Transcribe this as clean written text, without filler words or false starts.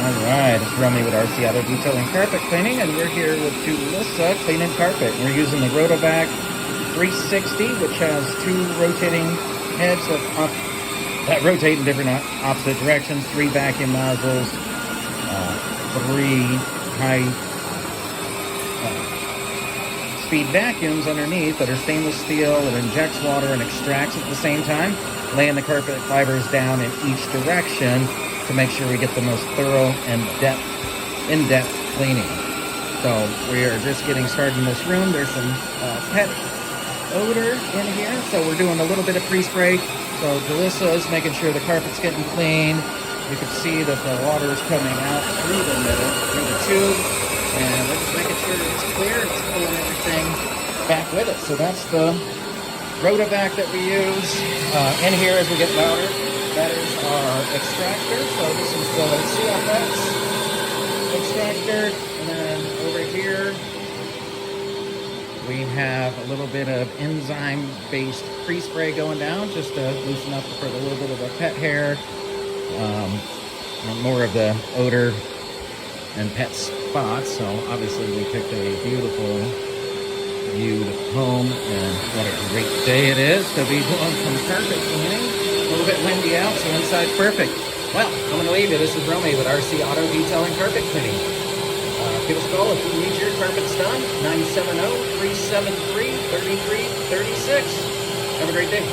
Alright, it's Romy with RC Auto Detailing Carpet Cleaning, and we're here with Julissa cleaning carpet. We're using the Rotovac 360, which has two rotating heads that rotate in different opposite directions, three vacuum nozzles, three high speed vacuums underneath that are stainless steel. It injects water and extracts at the same time, laying the carpet fibers down in each direction to make sure we get the most thorough and in-depth cleaning. So we are just getting started in this room. There's some pet odor in here, so we're doing a little bit of pre-spray. So Julissa is making sure the carpet's getting clean. You can see that the water is coming out through the middle, through the tube, and we're just making sure it's clear. It's pulling everything back with it. So that's the Rotovac that we use. In here, as we get louder, that is our extractor. So this is the CFX extractor. And then over here, we have a little bit of enzyme-based pre-spray going down just to loosen up for a little bit of the pet hair, more of the odor and pet spots. So obviously we picked a beautiful viewed home, and what a great day it is to be doing some carpet cleaning. A little bit windy out, so inside's perfect. Well, I'm going to leave you. This is Romy with RC Auto Detailing Carpet Cleaning. Give us a call if you need your carpets done. 970-373-3336. Have a great day.